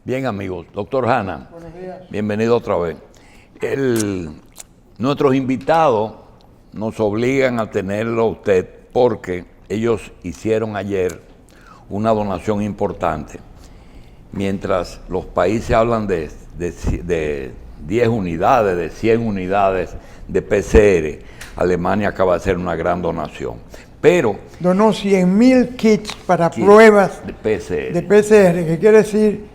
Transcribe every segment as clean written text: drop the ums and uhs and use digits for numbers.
Bien, amigos. Doctor Hanna, Buenos días. Bienvenido otra vez. Nuestros invitados nos obligan a tenerlo a usted porque ellos hicieron ayer una donación importante. Mientras los países hablan de 10 unidades, de 100 unidades de PCR, Alemania acaba de hacer una gran donación. Pero Donó 100.000 kits para pruebas de PCR. de PCR, que quiere decir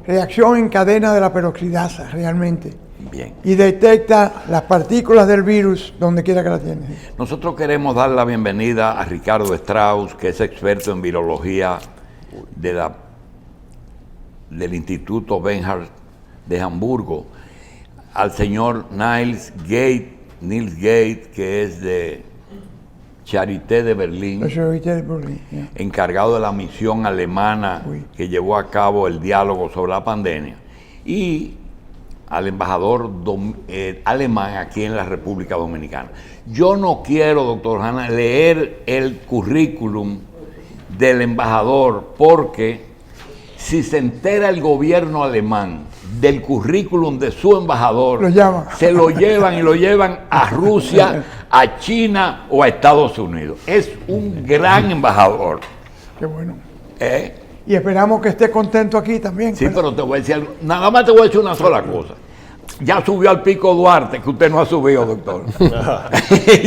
reacción en cadena de la peroxidasa, realmente. Bien. Y detecta las partículas del virus donde quiera que la tiene. Nosotros queremos dar la bienvenida a Ricardo Strauss, que es experto en virología del Instituto Bernhard de Hamburgo, al señor Nils Gate, que es de Charité de Berlín, encargado de la misión alemana que llevó a cabo el diálogo sobre la pandemia, y al embajador alemán aquí en la República Dominicana. Yo no quiero, doctor Hanna, leer el currículum del embajador, porque si se entera el gobierno alemán del currículum de su embajador, se lo llevan y lo llevan a Rusia, a China o a Estados Unidos. Es un gran embajador. Qué bueno. Y esperamos que esté contento aquí también. Sí, pero te voy a decir algo. Nada más te voy a decir una sola cosa. Ya subió al Pico Duarte, que usted no ha subido, doctor.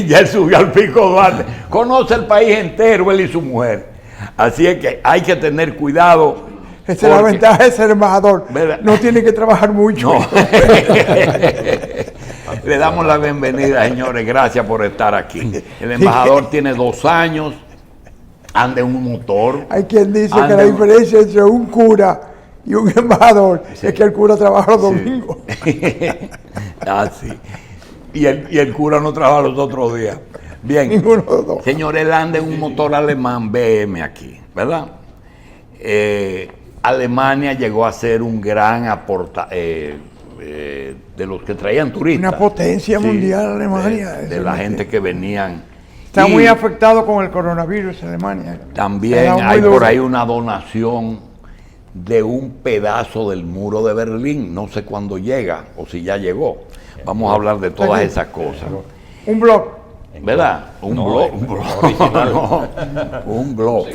Ya subió al Pico Duarte. Conoce el país entero, él y su mujer. Así es que hay que tener cuidado. Esa es la ventaja de ser embajador. ¿Verdad? No tiene que trabajar mucho. No. Le damos la bienvenida, señores. Gracias por estar aquí. El embajador tiene 2 años, anda en un motor. Hay quien dice que la diferencia entre un cura y un embajador es que el cura trabaja los domingos. Sí. Y el cura no trabaja los otros días. Bien. Ninguno de los dos. Señor, él anda en un motor alemán BM aquí, ¿verdad? Alemania llegó a ser un gran de los que traían turistas. Una potencia mundial, Alemania. De la gente que venían. Está muy afectado con el coronavirus Alemania. También hay por ahí una donación de un pedazo del muro de Berlín. No sé cuándo llega o si ya llegó. Vamos a hablar de todas esas cosas. Un blog. ¿Verdad? Un blog. Un blog.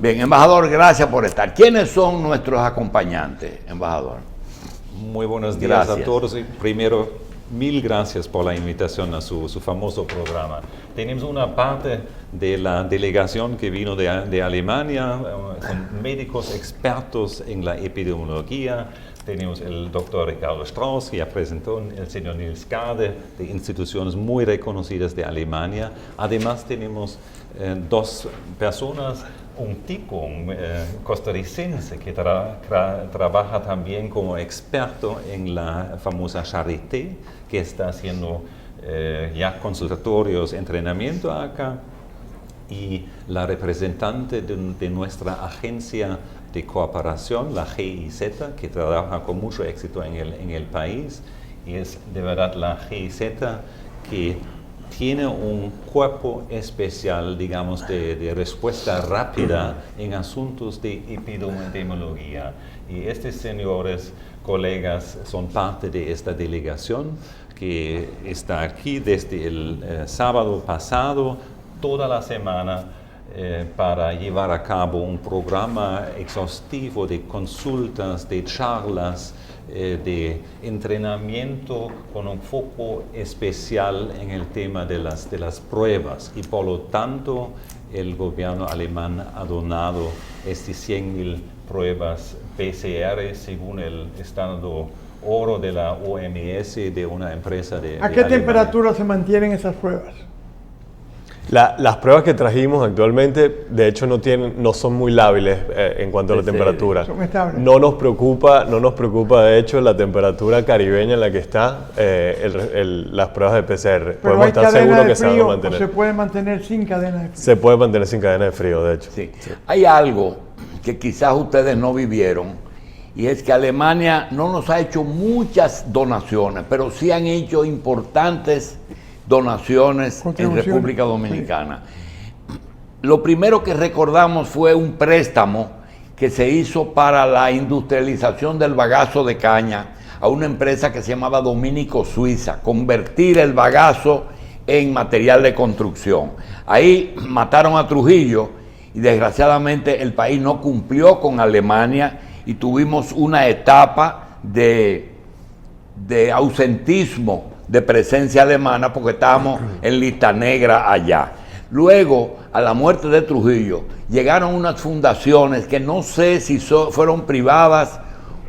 Bien, embajador, gracias por estar. ¿Quiénes son nuestros acompañantes, embajador? Muy buenos días a todos. Primero, mil gracias por la invitación a su famoso programa. Tenemos una parte de la delegación que vino de Alemania, son médicos expertos en la epidemiología. Tenemos el doctor Ricardo Strauss, que ya presentó, el señor Nils Gade, de instituciones muy reconocidas de Alemania. Además tenemos 2 personas, un tico, un costarricense, que trabaja también como experto en la famosa Charité, que está haciendo ya consultorios, entrenamiento acá, y la representante de nuestra agencia de cooperación, la GIZ, que trabaja con mucho éxito en el país, y es de verdad la GIZ que tiene un cuerpo especial, digamos, de respuesta rápida en asuntos de epidemiología. Y estos señores, colegas, son parte de esta delegación que está aquí desde el sábado pasado, toda la semana, para llevar a cabo un programa exhaustivo de consultas, de charlas, de entrenamiento con un foco especial en el tema de las pruebas, y por lo tanto el gobierno alemán ha donado 100.000 pruebas PCR según el estándar oro de la OMS, de una empresa de ¿A qué temperatura se mantienen esas pruebas? Las pruebas que trajimos actualmente, de hecho, no son muy lábiles en cuanto a la temperatura. Son estables. No nos preocupa, de hecho, la temperatura caribeña en la que está las pruebas de PCR. Pero podemos estar seguros que se van a mantener. ¿Se puede mantener sin cadena de frío? Se puede mantener sin cadena de frío, de hecho. Sí. Hay algo que quizás ustedes no vivieron, y es que Alemania no nos ha hecho muchas donaciones, pero sí han hecho importantes donaciones en República Dominicana. Sí. Lo primero que recordamos fue un préstamo que se hizo para la industrialización del bagazo de caña a una empresa que se llamaba Dominico Suiza, convertir el bagazo en material de construcción. Ahí mataron a Trujillo y desgraciadamente el país no cumplió con Alemania y tuvimos una etapa de ausentismo de presencia alemana porque estábamos en lista negra allá. Luego, a la muerte de Trujillo, llegaron unas fundaciones que no sé si fueron privadas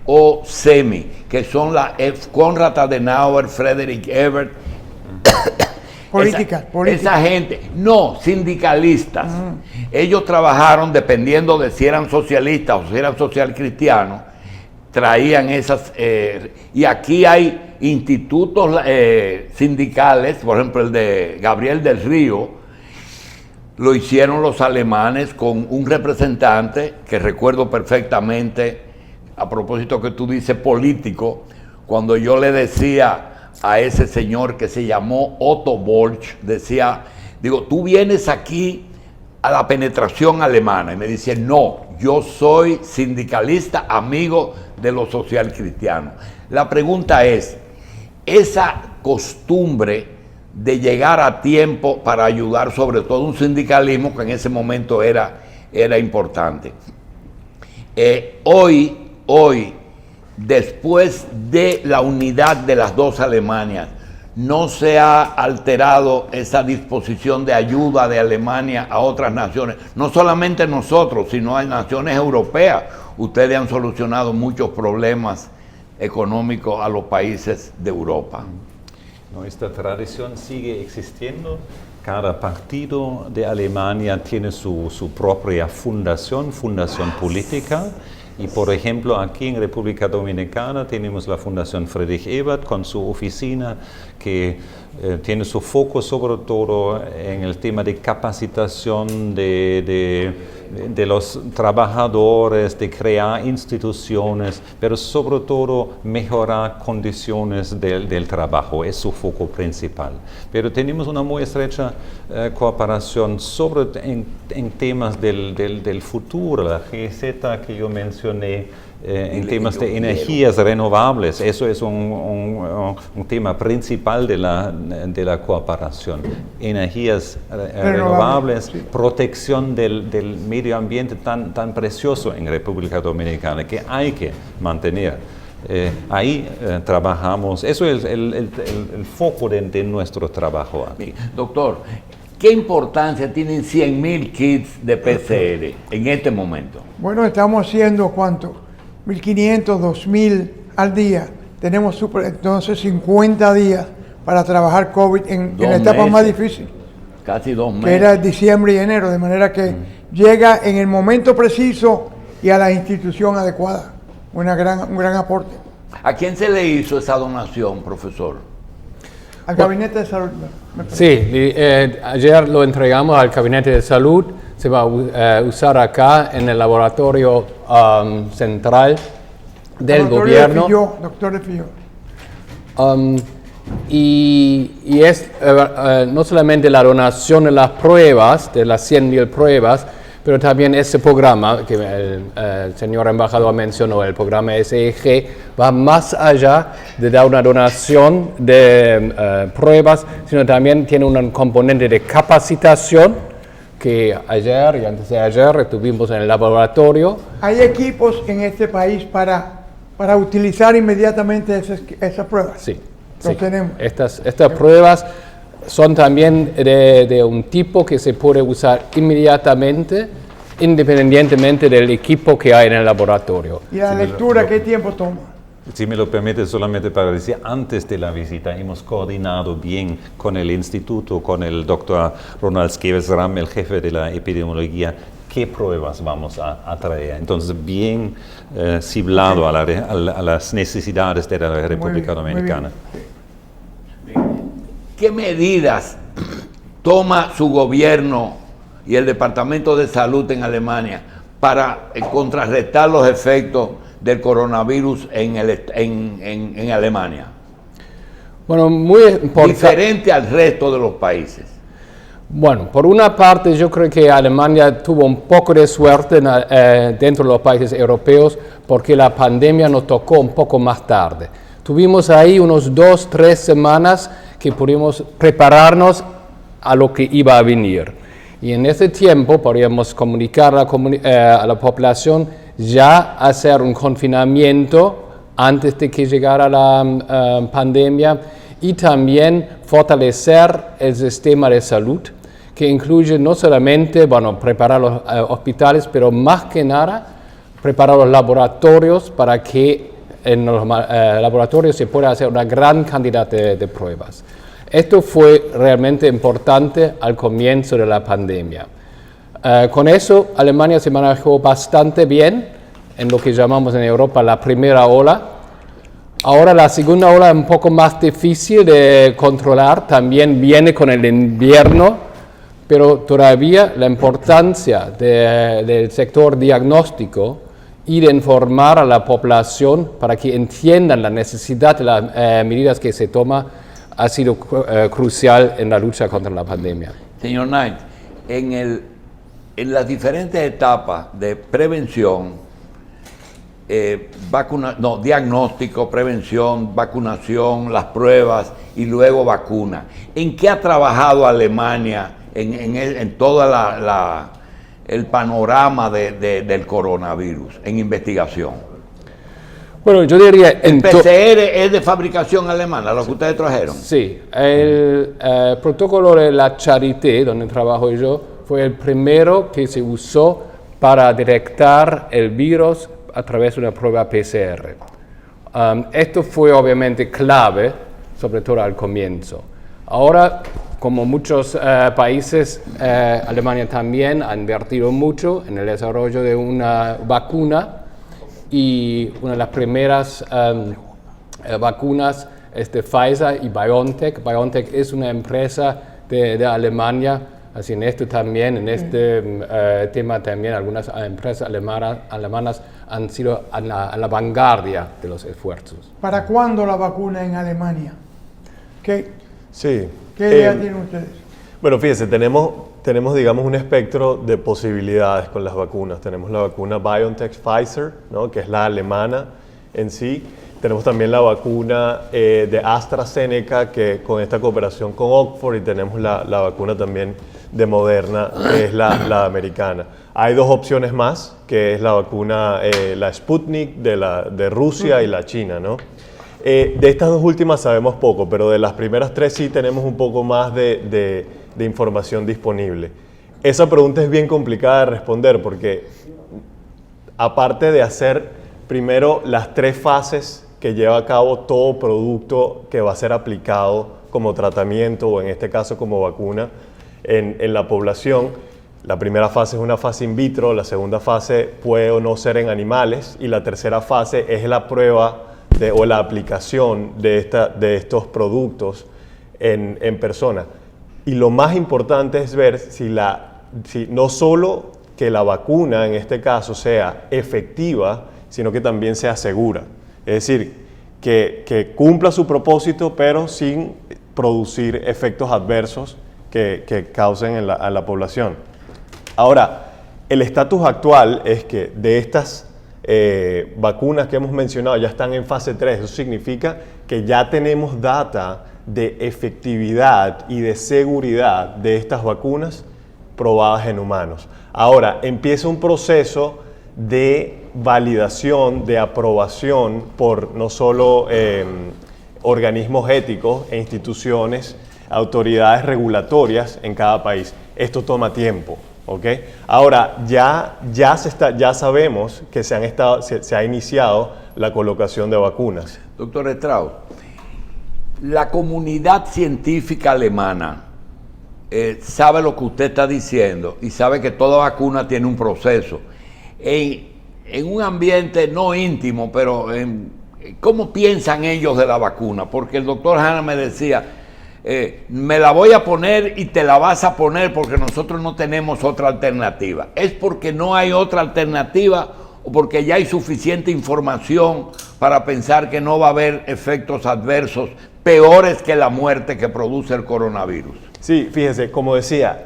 o semi, que son la Konrad Adenauer, Friedrich Ebert. Política. Esa gente, no, sindicalistas. Ellos trabajaron dependiendo de si eran socialistas o si eran social cristianos, traían esas, y aquí hay institutos sindicales, por ejemplo el de Gabriel del Río, lo hicieron los alemanes con un representante que recuerdo perfectamente, a propósito que tú dices político, cuando yo le decía a ese señor que se llamó Otto Bolch, digo, tú vienes aquí a la penetración alemana, y me dice, no, yo soy sindicalista, amigo de los social cristianos. La pregunta es, esa costumbre de llegar a tiempo para ayudar sobre todo un sindicalismo que en ese momento era importante. Hoy, después de la unidad de las dos Alemanias, no se ha alterado esa disposición de ayuda de Alemania a otras naciones, no solamente nosotros, sino a naciones europeas. Ustedes han solucionado muchos problemas económicos a los países de Europa. Esta tradición sigue existiendo. Cada partido de Alemania tiene su propia fundación política. Y por ejemplo, aquí en República Dominicana tenemos la Fundación Friedrich Ebert con su oficina que tiene su foco sobre todo en el tema de capacitación de los trabajadores, de crear instituciones, pero sobre todo mejorar condiciones del trabajo, es su foco principal. Pero tenemos una muy estrecha cooperación en temas del futuro, la GZ que yo mencioné, en temas de energías renovables. Eso es un tema principal de la cooperación. Energías renovables, sí. Protección del medio ambiente tan precioso en República Dominicana que hay que mantener. Ahí trabajamos, eso es el foco de nuestro trabajo aquí. Doctor, ¿qué importancia tienen 100.000 kits de PCR en este momento? Bueno, estamos haciendo ¿cuánto? 1.500, 2.000 al día. Tenemos entonces 50 días para trabajar COVID en la etapa más difícil. Casi 2 meses. Que era diciembre y enero, de manera que llega en el momento preciso y a la institución adecuada. Un gran aporte. ¿A quién se le hizo esa donación, profesor? Al Gabinete de Salud. Sí, ayer lo entregamos al Gabinete de Salud. Se va a usar acá en el laboratorio central del gobierno. Doctor de Filló. Y es no solamente la donación de las pruebas, de las 100.000 pruebas, pero también ese programa que el señor embajador mencionó, el programa SEG, va más allá de dar una donación de pruebas, sino también tiene un componente de capacitación que ayer y antes de ayer estuvimos en el laboratorio. ¿Hay equipos en este país para utilizar inmediatamente esas pruebas? Sí. Lo tenemos. Estas pruebas son también de un tipo que se puede usar inmediatamente, independientemente del equipo que hay en el laboratorio. ¿Y la lectura qué tiempo toma? Si me lo permite, solamente para decir, antes de la visita hemos coordinado bien con el instituto, con el doctor Ronald Skevers-Ram, el jefe de la epidemiología, qué pruebas vamos a traer. Entonces, bien ciblado a las necesidades de la República Dominicana. ¿Qué medidas toma su gobierno y el Departamento de Salud en Alemania para contrarrestar los efectos del coronavirus en Alemania? Bueno, muy importante. Diferente al resto de los países. Bueno, por una parte yo creo que Alemania tuvo un poco de suerte dentro de los países europeos porque la pandemia nos tocó un poco más tarde. Tuvimos ahí unos 2-3 semanas que pudimos prepararnos a lo que iba a venir. Y en ese tiempo podríamos comunicar a la población ya hacer un confinamiento antes de que llegara la pandemia y también fortalecer el sistema de salud, que incluye no solamente preparar los hospitales, pero más que nada preparar los laboratorios para que en los laboratorios se pueda hacer una gran cantidad de pruebas. Esto fue realmente importante al comienzo de la pandemia. Con eso, Alemania se manejó bastante bien en lo que llamamos en Europa la primera ola. Ahora la segunda ola es un poco más difícil de controlar, también viene con el invierno, pero todavía la importancia del sector diagnóstico y de informar a la población para que entiendan la necesidad de las medidas que se toman ha sido crucial en la lucha contra la pandemia. Señor Knight, en las diferentes etapas de prevención, diagnóstico, prevención, vacunación, las pruebas y luego vacuna, ¿en qué ha trabajado Alemania en todo el panorama del coronavirus, en investigación? Bueno, yo diría... ¿El PCR es de fabricación alemana, lo que ustedes trajeron? Sí, el protocolo de la Charité, donde trabajo yo, fue el primero que se usó para detectar el virus a través de una prueba PCR. Esto fue obviamente clave, sobre todo al comienzo. Ahora, como muchos países, Alemania también ha invertido mucho en el desarrollo de una vacuna y una de las primeras vacunas es de Pfizer y BioNTech. BioNTech es una empresa de Alemania, así en este tema también algunas empresas alemanas han sido a la vanguardia de los esfuerzos. ¿Para cuándo la vacuna en Alemania? ¿Qué idea tienen ustedes? Bueno, fíjense, tenemos, digamos, un espectro de posibilidades con las vacunas. Tenemos la vacuna BioNTech Pfizer, ¿no?, que es la alemana en sí. Tenemos también la vacuna de AstraZeneca, que con esta cooperación con Oxford, y tenemos la vacuna también de Moderna, que es la americana. Hay dos opciones más, que es la vacuna, la Sputnik de Rusia y la China, ¿no? De estas dos últimas sabemos poco, pero de las primeras tres sí tenemos un poco más de información disponible. Esa pregunta es bien complicada de responder porque aparte de hacer primero las tres fases que lleva a cabo todo producto que va a ser aplicado como tratamiento o en este caso como vacuna en la población, la primera fase es una fase in vitro, la segunda fase puede o no ser en animales y la tercera fase es la prueba o la aplicación de estos productos en personas. Y lo más importante es ver si no solo que la vacuna en este caso sea efectiva, sino que también sea segura. Es decir, que cumpla su propósito, pero sin producir efectos adversos que causen a la población. Ahora, el estatus actual es que de estas vacunas que hemos mencionado ya están en fase 3. Eso significa que ya tenemos data de efectividad y de seguridad de estas vacunas probadas en humanos. Ahora, empieza un proceso de validación, de aprobación por no solo organismos éticos e instituciones, autoridades regulatorias en cada país. Esto toma tiempo, ¿ok? Ahora, ya sabemos que se ha iniciado la colocación de vacunas. Doctor Strauss, la comunidad científica alemana sabe lo que usted está diciendo y sabe que toda vacuna tiene un proceso. En un ambiente no íntimo, pero ¿cómo piensan ellos de la vacuna? Porque el doctor Hanna me decía, me la voy a poner y te la vas a poner porque nosotros no tenemos otra alternativa. ¿Es porque no hay otra alternativa o porque ya hay suficiente información para pensar que no va a haber efectos adversos peores que la muerte que produce el coronavirus? Sí, fíjese, como decía,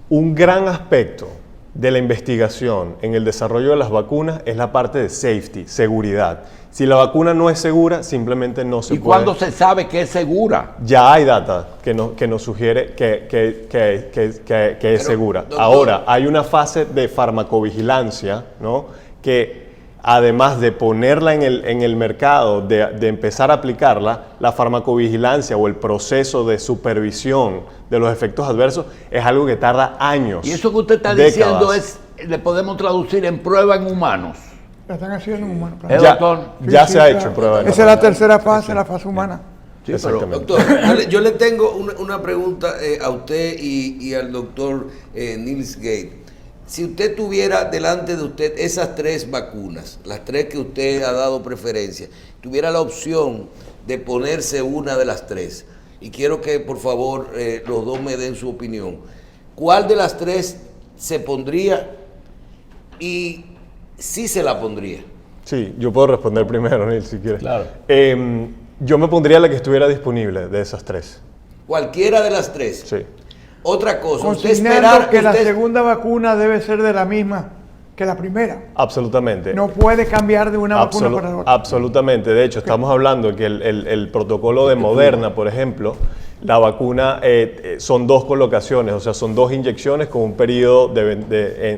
un gran aspecto de la investigación en el desarrollo de las vacunas es la parte de safety, seguridad. Si la vacuna no es segura, simplemente no se puede. ¿Y cuándo se sabe que es segura? Ya hay data que nos sugiere que es segura. Doctor, ahora, hay una fase de farmacovigilancia, ¿no? Que además de ponerla en el mercado, de empezar a aplicarla, la farmacovigilancia o el proceso de supervisión de los efectos adversos es algo que tarda años. Y eso que usted está décadas. diciendo le podemos traducir en prueba en humanos. La están haciendo en humanos. ¿Eh, Ya, doctor? ya Sí, se ha claro. hecho prueba. Esa es la tercera fase, la fase humana. Sí, pero, Exactamente. Doctor, yo le tengo una pregunta a usted y al doctor Niels Gade. Si usted tuviera delante de usted esas 3 vacunas, las 3 que usted ha dado preferencia, tuviera la opción de ponerse una de las 3, y quiero que por favor los dos me den su opinión, ¿cuál de las 3 se pondría y si se la pondría? Sí, yo puedo responder primero, Neil, si quieres. Claro. Yo me pondría la que estuviera disponible de esas 3. Cualquiera de las 3. Sí. Otra cosa, usted Consignando que la usted- segunda vacuna debe ser de la misma que la primera. Absolutamente. No puede cambiar de una vacuna para la otra. Absolutamente. De hecho, estamos hablando que el protocolo de Moderna, por ejemplo, la vacuna son 2 colocaciones, o sea, son 2 inyecciones con un periodo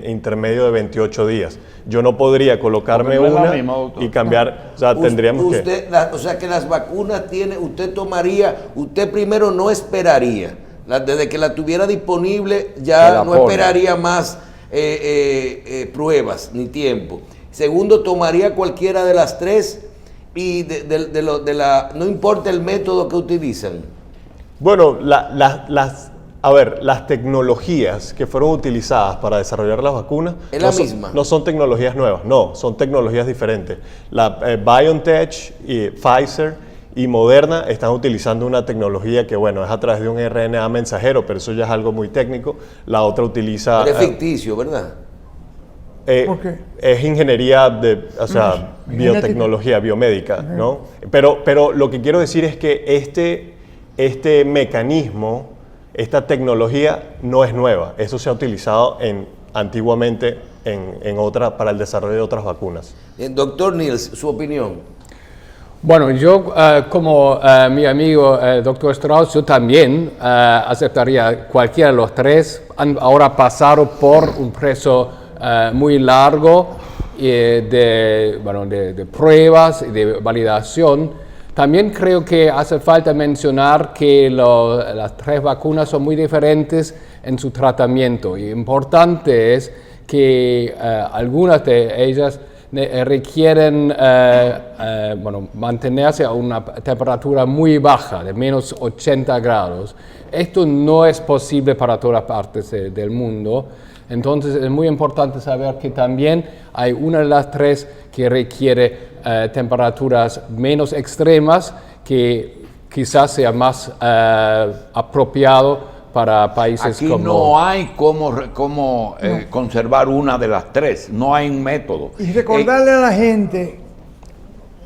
intermedio de 28 días. Yo no podría colocarme Porque no es la una misma, doctor. y cambiar, o sea, tendríamos que... O sea que las vacunas usted tomaría, usted primero no esperaría, desde que la tuviera disponible Que ya la no pone. esperaría más pruebas ni tiempo. Segundo, tomaría cualquiera de las 3 y no importa el método que utilizan. Bueno, las tecnologías que fueron utilizadas para desarrollar las vacunas ¿Es la misma? no son tecnologías nuevas, no, son tecnologías diferentes. BioNTech, y Pfizer y Moderna están utilizando una tecnología que, bueno, es a través de un RNA mensajero, pero eso ya es algo muy técnico. La otra utiliza... Pero es ficticio, ¿verdad? ¿Por qué? Es ingeniería Genética. biotecnología, biomédica, ¿no? Pero lo que quiero decir es que este mecanismo, esta tecnología no es nueva. Eso se ha utilizado antiguamente para el desarrollo de otras vacunas. Doctor Niels, su opinión. Bueno, yo como mi amigo doctor Strauss, yo también aceptaría cualquiera de los 3. Han ahora pasado por un proceso muy largo de pruebas y de validación. También creo que hace falta mencionar que las 3 vacunas son muy diferentes en su tratamiento. Y importante es que algunas de ellas requieren mantenerse a una temperatura muy baja, de menos 80 grados. Esto no es posible para todas partes del mundo. Entonces es muy importante saber que también hay una de las 3 que requiere temperaturas menos extremas, que quizás sea más apropiado para países Aquí como... no hay cómo conservar una de las 3, no hay un método. Y recordarle a la gente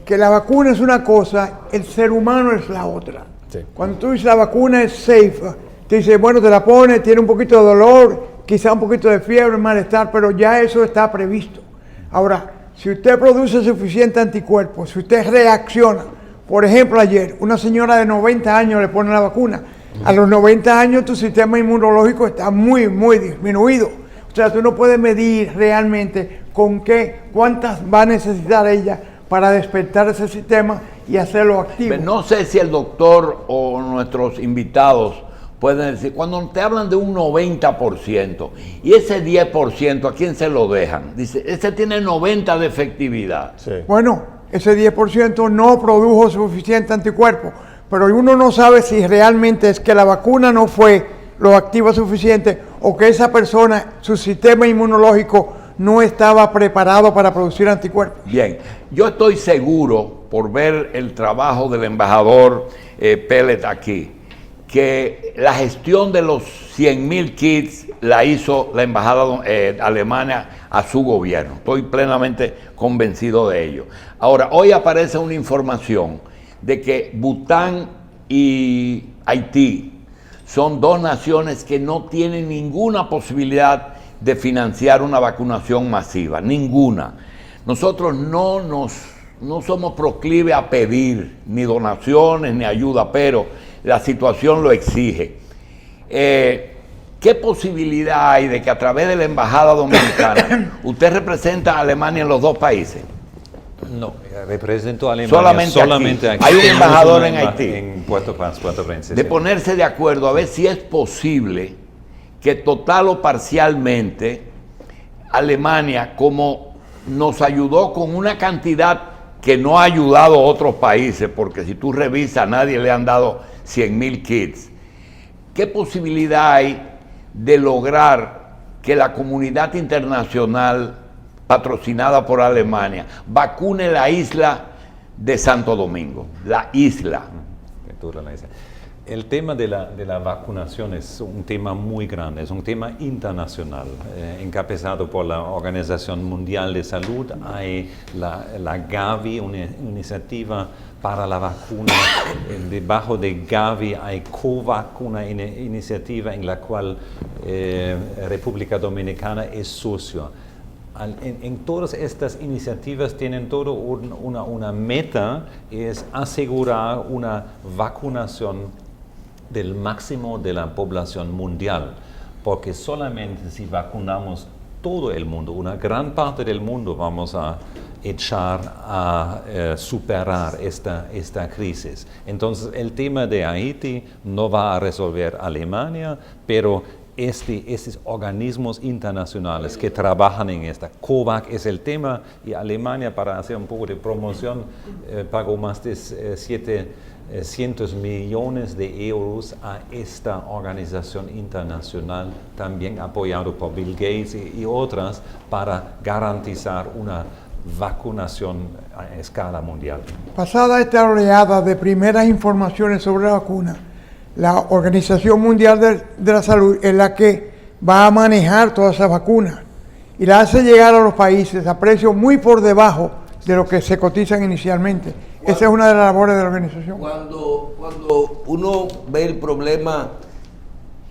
que la vacuna es una cosa, el ser humano es la otra. Sí. Cuando tú dices la vacuna es safe, te dice, bueno, te la pones, tiene un poquito de dolor, quizá un poquito de fiebre, malestar, pero ya eso está previsto. Ahora, si usted produce suficiente anticuerpos, si usted reacciona, por ejemplo, ayer, una señora de 90 años le pone la vacuna. A los 90 años tu sistema inmunológico está muy, muy disminuido. O sea, tú no puedes medir realmente cuántas va a necesitar ella para despertar ese sistema y hacerlo activo. No sé si el doctor o nuestros invitados pueden decir, cuando te hablan de un 90% y ese 10%, ¿a quién se lo dejan? Dice, ese tiene 90 de efectividad. Sí. Bueno, ese 10% no produjo suficiente anticuerpo, pero uno no sabe si realmente es que la vacuna no fue lo activa suficiente o que esa persona, su sistema inmunológico no estaba preparado para producir anticuerpos. Bien, yo estoy seguro, por ver el trabajo del embajador Pellet aquí, que la gestión de los 100.000 kits la hizo la embajada alemana a su gobierno. Estoy plenamente convencido de ello. Ahora, hoy aparece una información de que Bután y Haití son dos naciones que no tienen ninguna posibilidad de financiar una vacunación masiva, ninguna. Nosotros no somos proclives a pedir ni donaciones ni ayuda, pero la situación lo exige. ¿Qué posibilidad hay de que a través de la Embajada Dominicana usted representa a Alemania en los dos países? No, represento a Alemania solamente aquí. Hay un embajador en Haití. En Puerto Princesa. De ponerse de acuerdo a ver si es posible que total o parcialmente Alemania, como nos ayudó con una cantidad que no ha ayudado a otros países, porque si tú revisas a nadie le han dado 100,000 kits, ¿qué posibilidad hay de lograr que la comunidad internacional patrocinada por Alemania vacune la isla de Santo Domingo, la isla? El tema de la vacunación es un tema muy grande, es un tema internacional, encabezado por la Organización Mundial de Salud. Hay la Gavi, una iniciativa para la vacuna. Debajo de Gavi hay COVAC, una iniciativa en la cual República Dominicana es socio. En todas estas iniciativas tienen todo una meta, es asegurar una vacunación del máximo de la población mundial, porque solamente si vacunamos todo el mundo, una gran parte del mundo, vamos a echar a superar esta crisis. Entonces el tema de Haití no va a resolver Alemania, pero estos organismos internacionales que trabajan en esta, COVAC es el tema, y Alemania, para hacer un poco de promoción, pagó más de 700 millones de euros a esta organización internacional, también apoyado por Bill Gates y otras, para garantizar una vacunación a escala mundial. Pasada esta oleada de primeras informaciones sobre la vacuna, la Organización Mundial de la Salud es la que va a manejar todas esas vacunas y la hace llegar a los países a precios muy por debajo de lo que se cotizan inicialmente. Esa es una de las labores de la organización. Cuando uno ve el problema,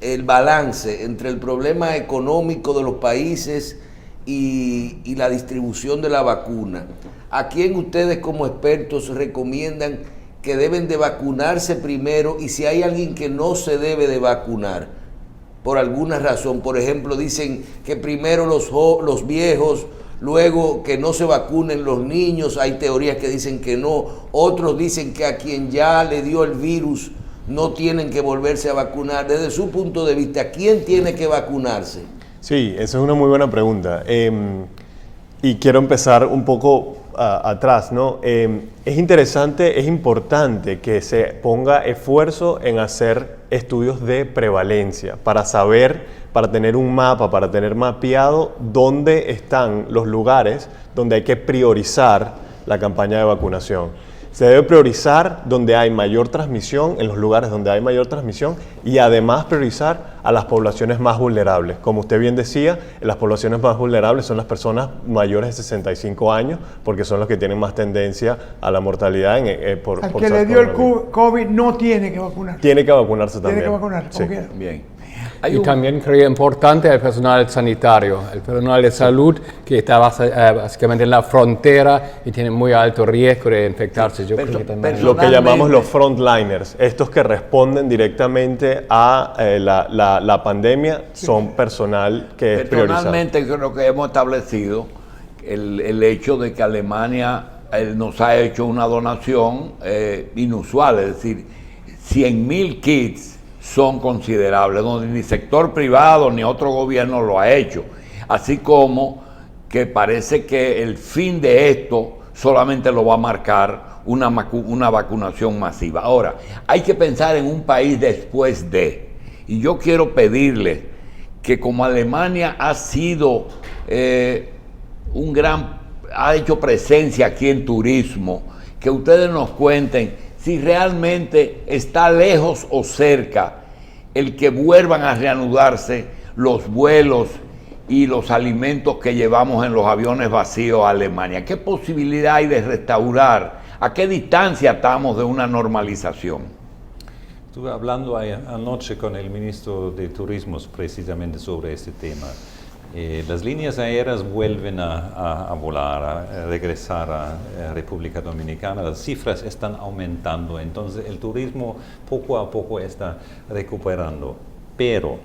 el balance entre el problema económico de los países y la distribución de la vacuna, ¿a quién ustedes como expertos recomiendan que deben de vacunarse primero, y si hay alguien que no se debe de vacunar por alguna razón? Por ejemplo, dicen que primero los viejos, luego que no se vacunen los niños. Hay teorías que dicen que no, otros dicen que a quien ya le dio el virus no tienen que volverse a vacunar. Desde su punto de vista, ¿quién tiene que vacunarse? Sí, esa es una muy buena pregunta. Y quiero empezar un poco atrás, ¿no? Es interesante, es importante que se ponga esfuerzo en hacer estudios de prevalencia para saber, para tener un mapa, para tener mapeado dónde están los lugares donde hay que priorizar la campaña de vacunación. Se debe priorizar donde hay mayor transmisión, en los lugares donde hay mayor transmisión, y además priorizar a las poblaciones más vulnerables. Como usted bien decía, las poblaciones más vulnerables son las personas mayores de 65 años, porque son los que tienen más tendencia a la mortalidad por Al que le dio el COVID no tiene que vacunarse. Tiene que vacunarse también. Tiene que vacunarse, como quiera. Bien. Y también creo importante el personal sanitario, el personal de salud que está básicamente en la frontera y tiene muy alto riesgo de infectarse. Yo creo que también lo que llamamos los frontliners, estos que responden directamente a la pandemia, son personal que es priorizado. Personalmente creo que hemos establecido el hecho de que Alemania nos ha hecho una donación inusual, es decir, 100,000 kits son considerables, donde ni sector privado ni otro gobierno lo ha hecho. Así como que parece que el fin de esto solamente lo va a marcar una vacunación masiva. Ahora, hay que pensar en un país después de, y yo quiero pedirle que como Alemania ha sido ha hecho presencia aquí en turismo, que ustedes nos cuenten si realmente está lejos o cerca el que vuelvan a reanudarse los vuelos y los alimentos que llevamos en los aviones vacíos a Alemania. ¿Qué posibilidad hay de restaurar? ¿A qué distancia estamos de una normalización? Estuve hablando anoche con el ministro de Turismo precisamente sobre este tema. Las líneas aéreas vuelven a volar, a regresar a República Dominicana. Las cifras están aumentando, entonces el turismo poco a poco está recuperando. Pero,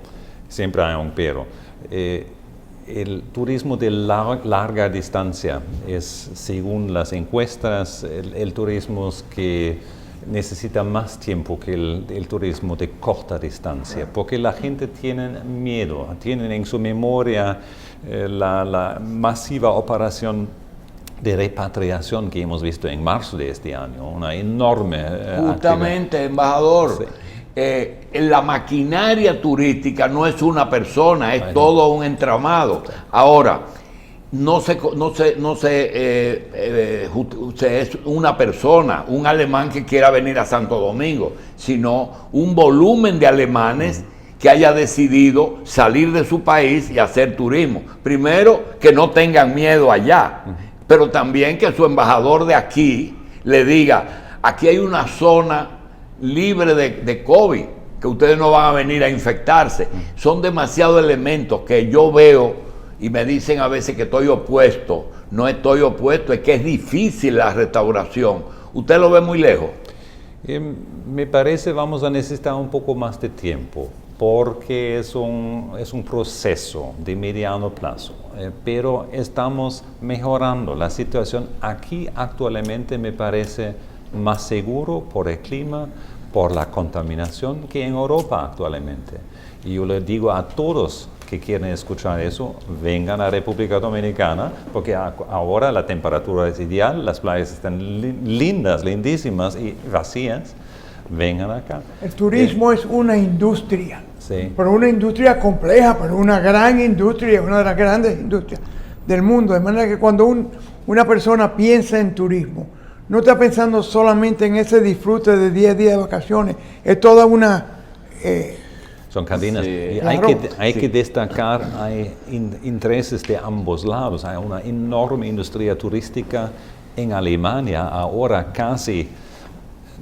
siempre hay un pero, el turismo de larga distancia es, según las encuestas, el turismo que necesita más tiempo que el turismo de corta distancia, porque la gente tiene miedo, tienen en su memoria la masiva operación de repatriación que hemos visto en marzo de este año, una enorme Justamente, embajador, sí. La maquinaria turística no es una persona, es todo un entramado. Ahora, es una persona, un alemán que quiera venir a Santo Domingo, sino un volumen de alemanes que haya decidido salir de su país y hacer turismo. Primero, que no tengan miedo allá, pero también que su embajador de aquí le diga, aquí hay una zona libre de COVID, que ustedes no van a venir a infectarse. Son demasiados elementos que yo veo y me dicen a veces que estoy opuesto. No estoy opuesto, es que es difícil la restauración. ¿Usted lo ve muy lejos? Me parece vamos a necesitar un poco más de tiempo, porque es un proceso de mediano plazo, pero estamos mejorando. La situación aquí actualmente me parece más seguro por el clima, por la contaminación, que en Europa actualmente. Y yo le digo a todos que quieren escuchar eso, vengan a República Dominicana, porque ahora la temperatura es ideal, las playas están lindas, lindísimas y vacías. Vengan acá. El turismo es una industria, sí. Pero una industria compleja, pero una gran industria, una de las grandes industrias del mundo. De manera que cuando una persona piensa en turismo, no está pensando solamente en ese disfrute de 10 días de vacaciones, es toda una... Son cadenas. Sí. Y Claro. hay que destacar, hay intereses de ambos lados. Hay una enorme industria turística en Alemania, ahora casi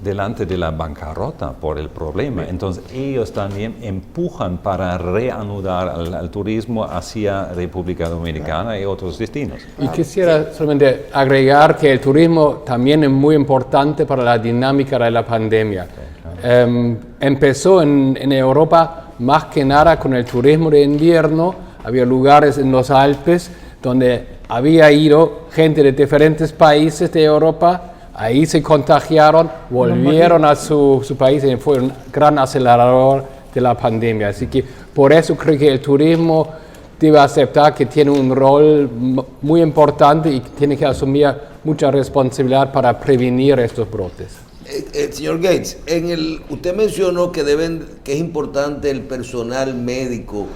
delante de la bancarrota por el problema. Entonces ellos también empujan para reanudar al turismo hacia República Dominicana y otros destinos. Y quisiera solamente agregar que el turismo también es muy importante para la dinámica de la pandemia. Empezó en Europa más que nada con el turismo de invierno. Había lugares en los Alpes donde había ido gente de diferentes países de Europa. Ahí se contagiaron, volvieron a su país y fue un gran acelerador de la pandemia. Así que por eso creo que el turismo debe aceptar que tiene un rol muy importante y tiene que asumir mucha responsabilidad para prevenir estos brotes. Señor Gates, usted mencionó que es importante el personal médico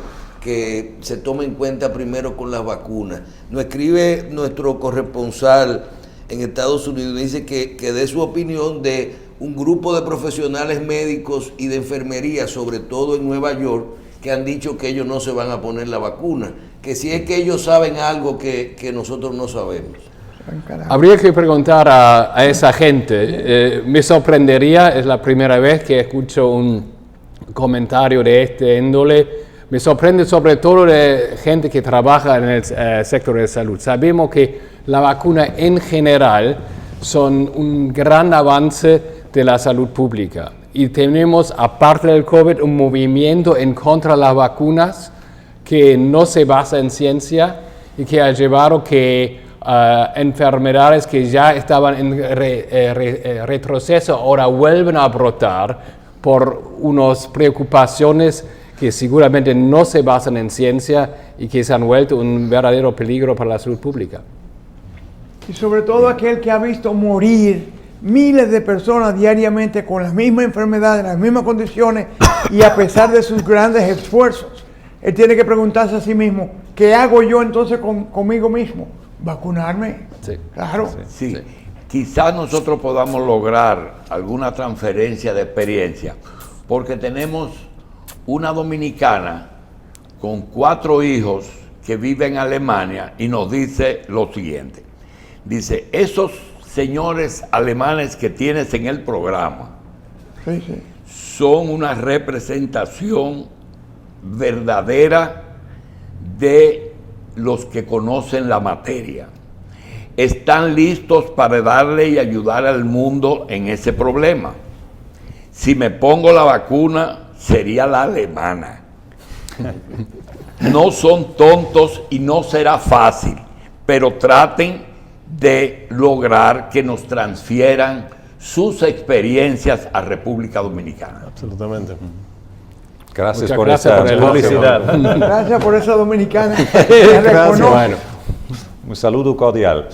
que se tome en cuenta primero con las vacunas. Nos escribe nuestro corresponsal en Estados Unidos, dice que dé su opinión de un grupo de profesionales médicos y de enfermería, sobre todo en Nueva York, que han dicho que ellos no se van a poner la vacuna, que si es que ellos saben algo que nosotros no sabemos. Habría que preguntar a esa gente. Me sorprendería, es la primera vez que escucho un comentario de este índole. Me sorprende sobre todo de gente que trabaja en el sector de salud. Sabemos que la vacuna en general son un gran avance de la salud pública. Y tenemos, aparte del COVID, un movimiento en contra de las vacunas que no se basa en ciencia y que ha llevado que enfermedades que ya estaban en retroceso ahora vuelven a brotar por unas preocupaciones que seguramente no se basan en ciencia y que se han vuelto un verdadero peligro para la salud pública. Y sobre todo aquel que ha visto morir miles de personas diariamente con las mismas enfermedades, las mismas condiciones, y a pesar de sus grandes esfuerzos, él tiene que preguntarse a sí mismo, ¿qué hago yo entonces conmigo mismo? ¿Vacunarme? Sí. Claro. Sí. Quizás nosotros podamos lograr alguna transferencia de experiencia, porque tenemos una dominicana con 4 hijos que vive en Alemania y nos dice lo siguiente. Dice, esos señores alemanes que tienes en el programa Sí. son una representación verdadera de los que conocen la materia. Están listos para darle y ayudar al mundo en ese problema. Si me pongo la vacuna, sería la alemana. No son tontos y no será fácil, pero traten de lograr que nos transfieran sus experiencias a República Dominicana. Absolutamente. Gracias Muchas por gracias esa por el publicidad. Gracias por esa dominicana. Gracias. Bueno, Un saludo cordial.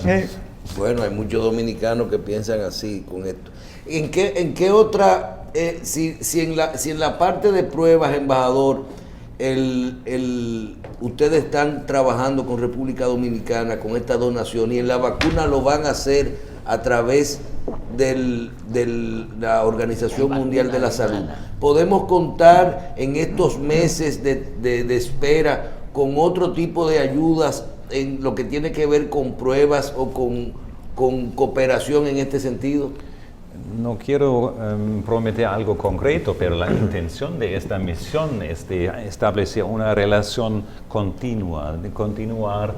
Bueno, hay muchos dominicanos que piensan así con esto. ¿En qué otra, si en la parte de pruebas, embajador, ustedes están trabajando con República Dominicana con esta donación y en la vacuna lo van a hacer a través de la Organización Mundial de la Salud? ¿Podemos contar en estos meses de espera con otro tipo de ayudas en lo que tiene que ver con pruebas o con cooperación en este sentido? No quiero prometer algo concreto, pero la intención de esta misión es de establecer una relación continua, de continuar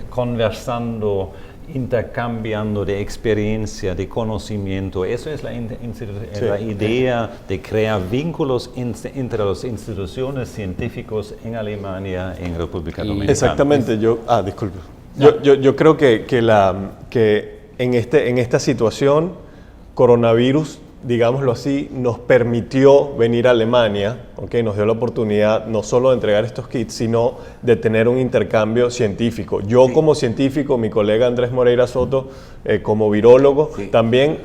conversando, intercambiando de experiencia, de conocimiento. Eso es la idea de crear vínculos entre las instituciones científicas en Alemania, en República Dominicana. Exactamente. Disculpe. Yo creo que en esta situación coronavirus, digámoslo así, nos permitió venir a Alemania, ¿okay? Nos dio la oportunidad no solo de entregar estos kits, sino de tener un intercambio científico. Yo como científico, mi colega Andrés Moreira Soto como virólogo, también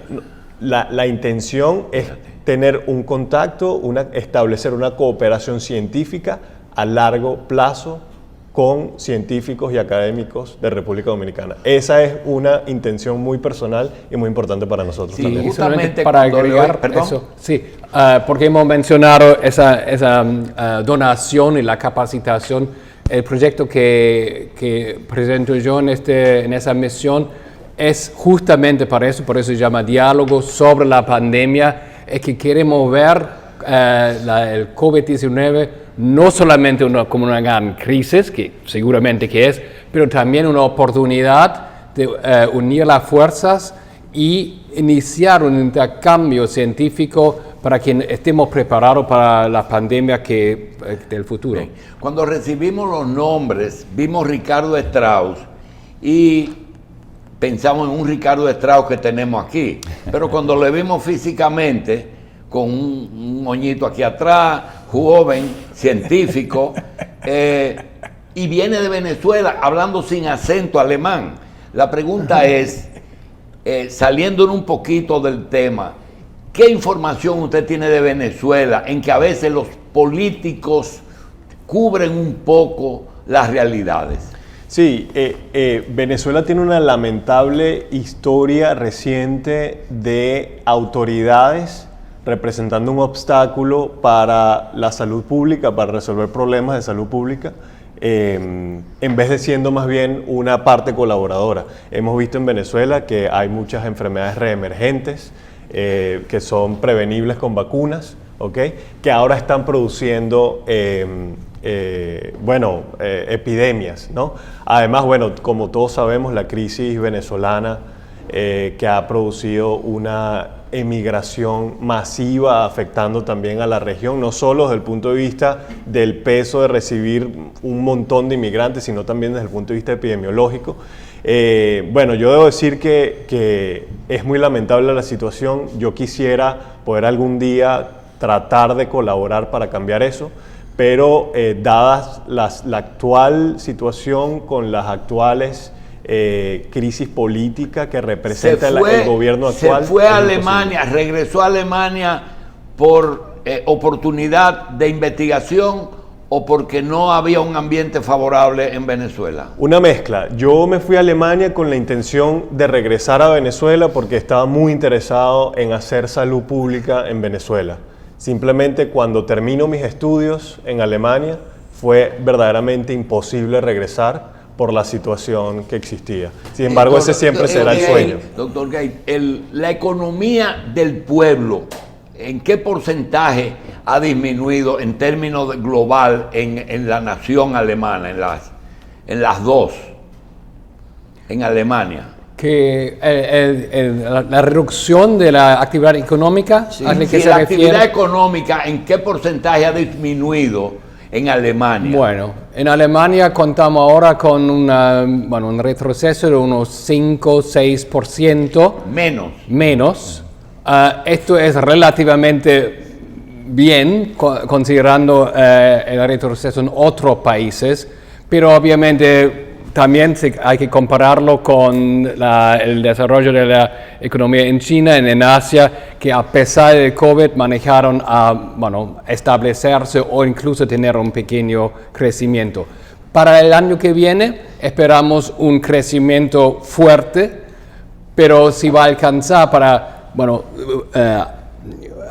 la intención es tener un contacto, establecer una cooperación científica a largo plazo con científicos y académicos de República Dominicana. Esa es una intención muy personal y muy importante para nosotros también. Justamente para agregar eso, porque hemos mencionado esa donación y la capacitación. El proyecto que presento yo en esa misión es justamente para eso, por eso se llama Diálogo sobre la Pandemia, es que queremos ver el COVID-19 no solamente como una gran crisis, que seguramente que es, pero también una oportunidad de unir las fuerzas y iniciar un intercambio científico para que estemos preparados para la pandemia del futuro. Bien. Cuando recibimos los nombres, vimos Ricardo Strauss y pensamos en un Ricardo Strauss que tenemos aquí, pero cuando lo vimos físicamente, con un moñito aquí atrás, joven, científico, y viene de Venezuela hablando sin acento alemán. La pregunta es, saliendo un poquito del tema, ¿qué información usted tiene de Venezuela en que a veces los políticos cubren un poco las realidades? Sí, Venezuela tiene una lamentable historia reciente de autoridades representando un obstáculo para la salud pública, para resolver problemas de salud pública, en vez de siendo más bien una parte colaboradora. Hemos visto en Venezuela que hay muchas enfermedades reemergentes que son prevenibles con vacunas, ¿okay? Que ahora están produciendo epidemias, ¿no? Además, como todos sabemos, la crisis venezolana que ha producido una emigración masiva afectando también a la región, no solo desde el punto de vista del peso de recibir un montón de inmigrantes, sino también desde el punto de vista epidemiológico. Yo debo decir que es muy lamentable la situación. Yo quisiera poder algún día tratar de colaborar para cambiar eso, pero dadas la actual situación con las actuales crisis política que representa el gobierno actual. Se fue a Alemania, regresó a Alemania por oportunidad de investigación o porque no había un ambiente favorable en Venezuela. Una mezcla. Yo me fui a Alemania con la intención de regresar a Venezuela porque estaba muy interesado en hacer salud pública en Venezuela. Simplemente cuando termino mis estudios en Alemania fue verdaderamente imposible regresar por la situación que existía. Sin embargo, ese siempre será el sueño. Doctor Gate, la economía del pueblo, ¿en qué porcentaje ha disminuido en términos global en la nación alemana, en las dos, en Alemania? Que la reducción de la actividad económica, Sí, ¿a qué si se la refiere? actividad económica, ¿en qué porcentaje ha disminuido en Alemania? Bueno, en Alemania contamos ahora con un retroceso de unos 5-6% menos. Esto es relativamente bien considerando el retroceso en otros países, pero obviamente también hay que compararlo con el desarrollo de la economía en China, en Asia, que a pesar del COVID manejaron a establecerse o incluso tener un pequeño crecimiento. Para el año que viene esperamos un crecimiento fuerte, pero si va a alcanzar para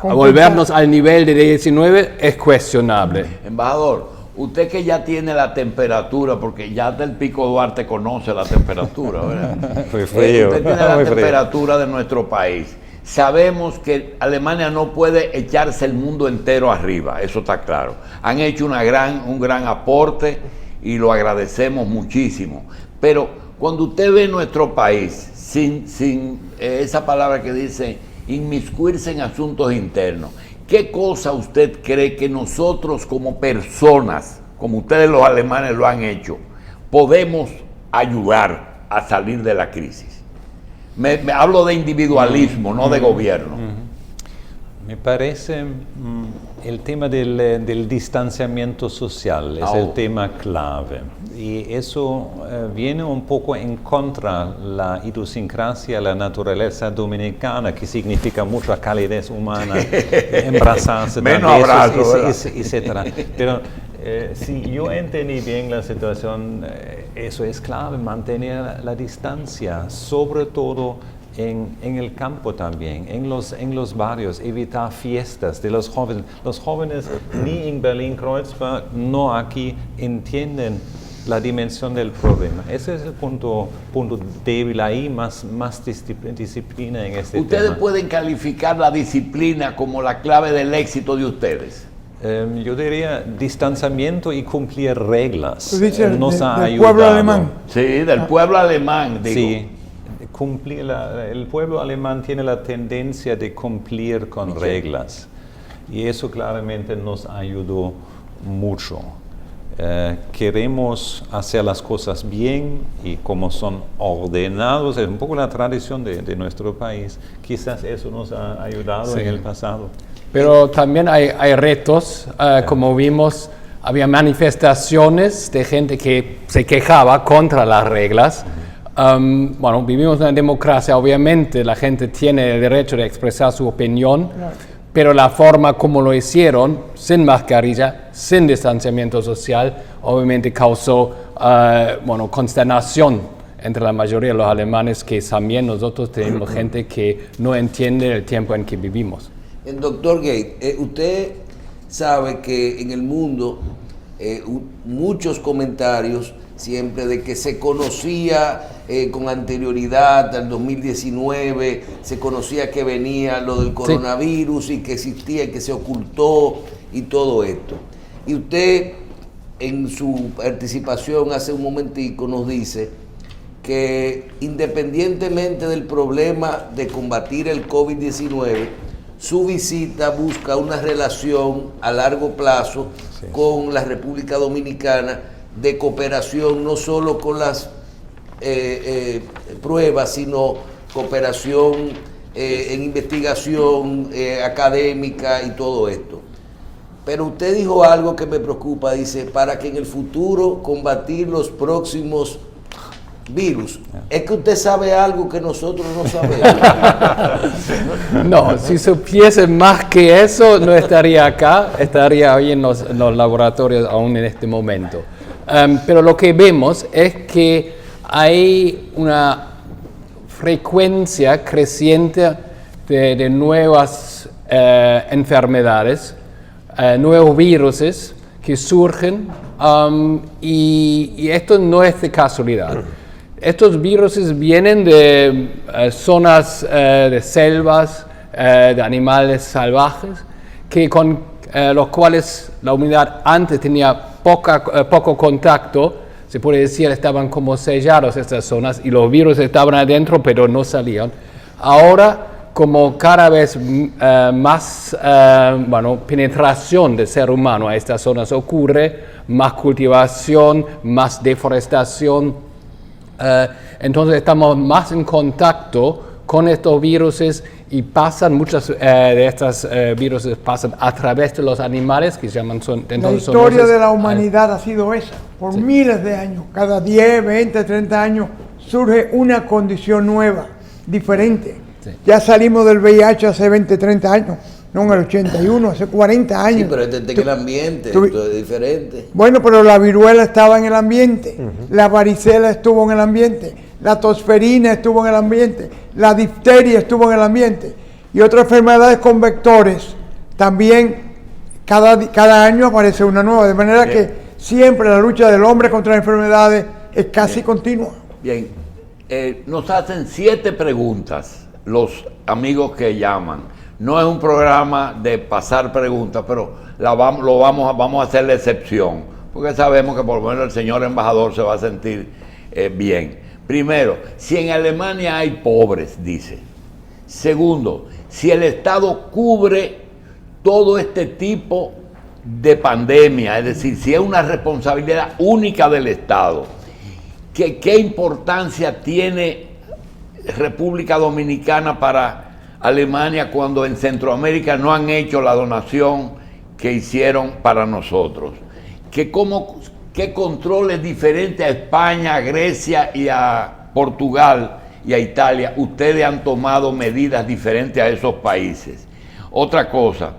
volvernos al nivel de 19 es cuestionable. Embajador, usted que ya tiene la temperatura, porque ya del Pico Duarte conoce la temperatura, ¿verdad? Muy frío. Usted tiene la Muy frío. temperatura de nuestro país. Sabemos que Alemania no puede echarse el mundo entero arriba, eso está claro. Han hecho un gran aporte y lo agradecemos muchísimo. Pero cuando usted ve nuestro país, sin esa palabra que dice inmiscuirse en asuntos internos, ¿qué cosa usted cree que nosotros como personas, como ustedes los alemanes lo han hecho, podemos ayudar a salir de la crisis? Me hablo de individualismo, no de gobierno. Me parece el tema del distanciamiento social es el tema clave. Y eso viene un poco en contra la idiosincrasia, la naturaleza dominicana, que significa mucha calidez humana, abrazarse, menos abrazo, etcétera. Pero si yo entendí bien la situación, eso es clave, mantener la distancia, sobre todo en el campo también, en los barrios, evitar fiestas de los jóvenes. Los jóvenes ni en Berlín-Kreuzberg, no aquí, entienden la dimensión del problema. Ese es el punto débil ahí, más disciplina en este tema. ¿Ustedes pueden calificar la disciplina como la clave del éxito de ustedes? Yo diría distanciamiento y cumplir reglas. Tú dices nos ha del ayudado. pueblo alemán. Sí, del pueblo alemán, digo. Sí, el pueblo alemán tiene la tendencia de cumplir con reglas y eso claramente nos ayudó mucho. Queremos hacer las cosas bien y como son ordenados, es un poco la tradición de nuestro país, quizás eso nos ha ayudado en el pasado. Pero también hay retos, como vimos, había manifestaciones de gente que se quejaba contra las reglas. Vivimos en una democracia, obviamente la gente tiene el derecho de expresar su opinión, pero la forma como lo hicieron, sin mascarilla, sin distanciamiento social, obviamente causó consternación entre la mayoría de los alemanes, que también nosotros tenemos gente que no entiende el tiempo en que vivimos. El doctor Gate, usted sabe que en el mundo muchos comentarios siempre de que se conocía con anterioridad al 2019, se conocía que venía lo del coronavirus y que existía y que se ocultó y todo esto. Y usted en su participación hace un momentico nos dice que independientemente del problema de combatir el COVID-19, su visita busca una relación a largo plazo con la República Dominicana de cooperación, no solo con las pruebas, sino cooperación en investigación académica y todo esto. Pero usted dijo algo que me preocupa, dice, para que en el futuro combatir los próximos virus. Es que usted sabe algo que nosotros no sabemos. No, si supiese más que eso, no estaría acá, estaría hoy en los laboratorios aún en este momento. Pero lo que vemos es que hay una frecuencia creciente de nuevas enfermedades, nuevos virus que surgen, y esto no es de casualidad. Estos virus vienen de zonas de selvas, de animales salvajes, que con los cuales la humanidad antes tenía poco contacto, se puede decir, estaban como sellados estas zonas y los virus estaban adentro pero no salían. Ahora, como cada vez más penetración del ser humano a estas zonas ocurre, más cultivación, más deforestación, entonces estamos más en contacto con estos virus y pasan, muchas de estas virus pasan a través de los animales que se llaman la historia de la humanidad ha sido esa, por miles de años, cada 10, 20, 30 años surge una condición nueva, diferente. Sí. Ya salimos del VIH hace 20, 30 años, no en el 81, hace 40 años. Sí, pero este en el ambiente, esto es diferente. Bueno, pero la viruela estaba en el ambiente, la varicela estuvo en el ambiente, la tosferina estuvo en el ambiente, la difteria estuvo en el ambiente y otras enfermedades con vectores. También cada año aparece una nueva, de manera que siempre la lucha del hombre contra las enfermedades es casi continua. Bien, nos hacen 7 preguntas los amigos que llaman. No es un programa de pasar preguntas, pero vamos a hacer la excepción, porque sabemos que por lo menos el señor embajador se va a sentir bien. Primero, si en Alemania hay pobres, dice. Segundo, si el Estado cubre todo este tipo de pandemia, es decir, si es una responsabilidad única del Estado, ¿qué importancia tiene República Dominicana para Alemania cuando en Centroamérica no han hecho la donación que hicieron para nosotros? ¿Qué controles diferentes a España, a Grecia y a Portugal y a Italia ustedes han tomado medidas diferentes a esos países? Otra cosa,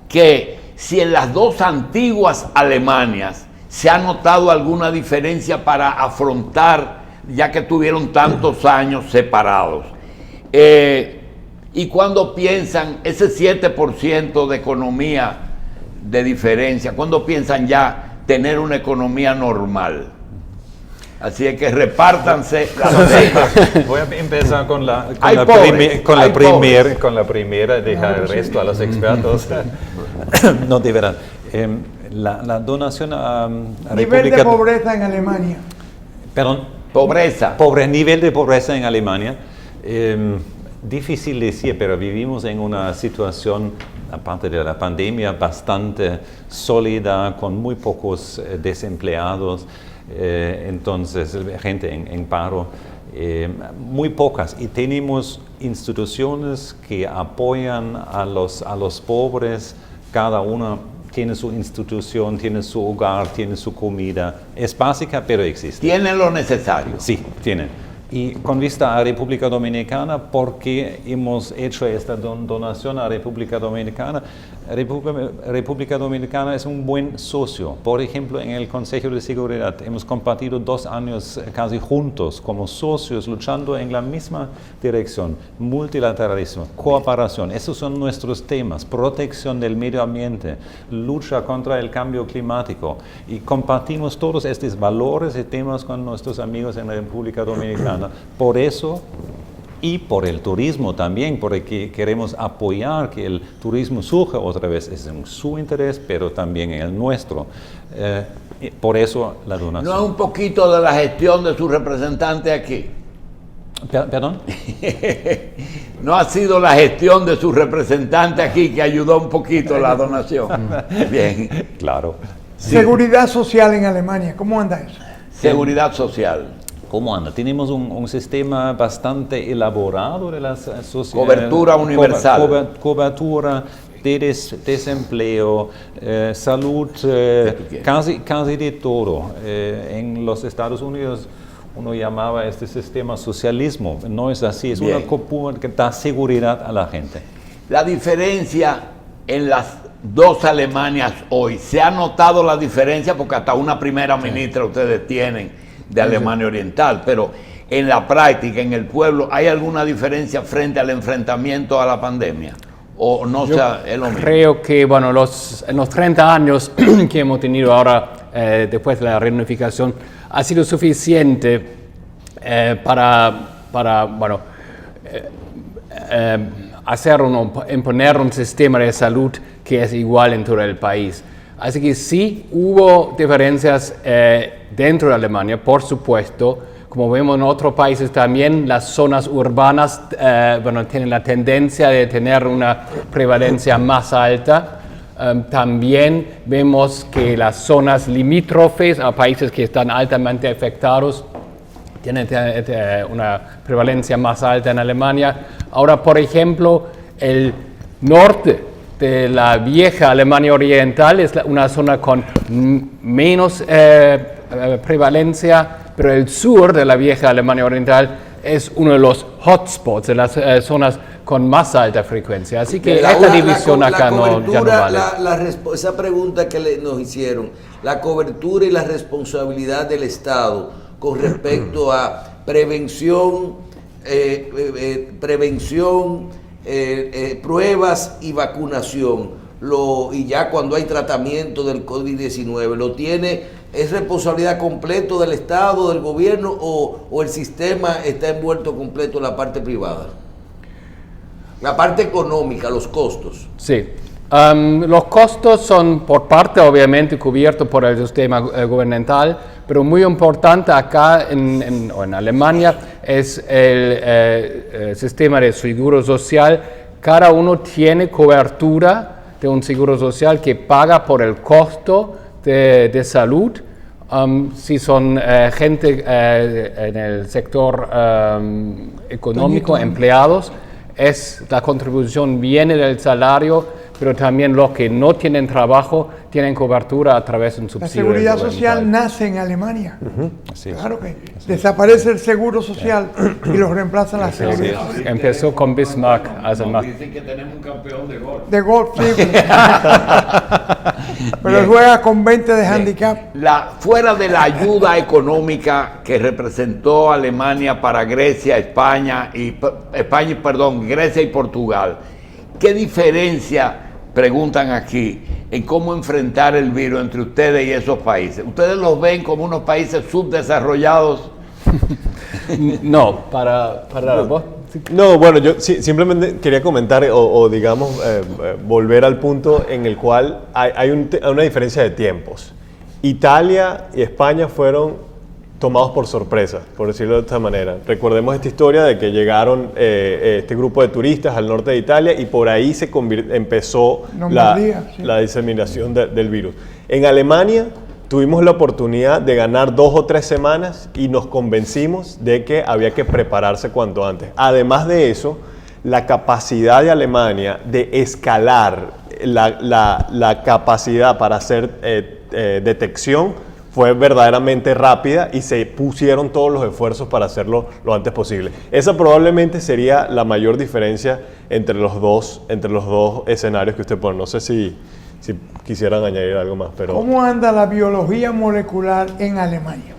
que si en las dos antiguas Alemanias se ha notado alguna diferencia para afrontar, ya que tuvieron tantos años separados. Y cuando piensan ese 7% de economía de diferencia, ¿cuándo piensan ya tener una economía normal? Así es que repártanse las deudas. Voy a empezar con la primera, dejar el resto a los expertos. No, de verdad. La donación a nivel de pobreza en Alemania. Perdón. Pobreza. Nivel de pobreza en Alemania. Difícil decir, pero vivimos en una situación, aparte de la pandemia, bastante sólida, con muy pocos desempleados, entonces gente en paro, muy pocas. Y tenemos instituciones que apoyan a los pobres, cada una tiene su institución, tiene su hogar, tiene su comida. Es básica, pero existe. ¿Tienen lo necesario? Sí, tienen. Y con vista a República Dominicana, ¿por qué hemos hecho esta donación a República Dominicana? República Dominicana es un buen socio. Por ejemplo, en el Consejo de Seguridad hemos compartido 2 años casi juntos como socios, luchando en la misma dirección. Multilateralismo, cooperación, esos son nuestros temas. Protección del medio ambiente, lucha contra el cambio climático. Y compartimos todos estos valores y temas con nuestros amigos en la República Dominicana. Por eso, y por el turismo también, porque queremos apoyar que el turismo surja otra vez, es en su interés, pero también en el nuestro. Por eso la donación. ¿No es un poquito de la gestión de su representante aquí? ¿Perdón? ¿No ha sido la gestión de su representante aquí que ayudó un poquito la donación? Bien. Claro. Sí. Seguridad social en Alemania, ¿cómo anda eso? Seguridad social. ¿Cómo anda? Tenemos un sistema bastante elaborado de la sociedad. Cobertura universal. Cobertura de desempleo, salud, casi de todo. En los Estados Unidos uno llamaba este sistema socialismo. No es así, es una cobertura que da seguridad a la gente. La diferencia en las dos Alemanias hoy, ¿se ha notado la diferencia? Porque hasta una primera ministra ustedes tienen de Alemania Oriental, pero en la práctica, en el pueblo, ¿hay alguna diferencia frente al enfrentamiento a la pandemia? ¿O no sea, es lo mismo? Creo que, bueno, en los 30 años que hemos tenido ahora, después de la reunificación, ha sido suficiente para imponer un sistema de salud que es igual en todo el país. Así que sí hubo diferencias dentro de Alemania, por supuesto. Como vemos en otros países también, las zonas urbanas tienen la tendencia de tener una prevalencia más alta. También vemos que las zonas limítrofes a países que están altamente afectados tienen una prevalencia más alta en Alemania. Ahora, por ejemplo, el norte de la vieja Alemania Oriental es una zona con menos prevalencia, pero el sur de la vieja Alemania Oriental es uno de los hotspots, de las zonas con más alta frecuencia. Así que esta división acá ya no vale. Esa pregunta que nos hicieron, la cobertura y la responsabilidad del Estado con respecto a prevención, pruebas y vacunación, y ya cuando hay tratamiento del COVID-19, ¿es responsabilidad completa del Estado, del gobierno, o el sistema está envuelto completo en la parte privada? La parte económica, los costos. Sí. Los costos son por parte obviamente cubiertos por el sistema gubernamental, pero muy importante acá en Alemania es el sistema de seguro social. Cada uno tiene cobertura de un seguro social que paga por el costo de salud. Si son gente en el sector económico, empleados, la contribución viene del salario, pero también los que no tienen trabajo tienen cobertura a través de un subsidio. La seguridad social nace en Alemania. Así Claro que desaparece el seguro social y lo reemplaza la seguridad social. Empezó con Bismarck. Dicen que tenemos un campeón de golf. De golf, sí. Pero él juega con 20 de handicap. Fuera de la ayuda económica que representó Alemania para Grecia y Portugal, ¿qué diferencia, preguntan aquí, en cómo enfrentar el virus entre ustedes y esos países? ¿Ustedes los ven como unos países subdesarrollados? No, para vos. No, bueno, yo simplemente quería comentar o digamos, volver al punto en el cual hay una diferencia de tiempos. Italia y España fueron tomados por sorpresa, por decirlo de esta manera. Recordemos esta historia de que llegaron este grupo de turistas al norte de Italia y por ahí empezó la diseminación del virus. En Alemania tuvimos la oportunidad de ganar 2 o 3 semanas y nos convencimos de que había que prepararse cuanto antes. Además de eso, la capacidad de Alemania de escalar la capacidad para hacer detección fue verdaderamente rápida y se pusieron todos los esfuerzos para hacerlo lo antes posible. Esa probablemente sería la mayor diferencia entre los dos escenarios que usted pone. No sé si quisieran añadir algo más, pero... ¿Cómo anda la biología molecular en Alemania?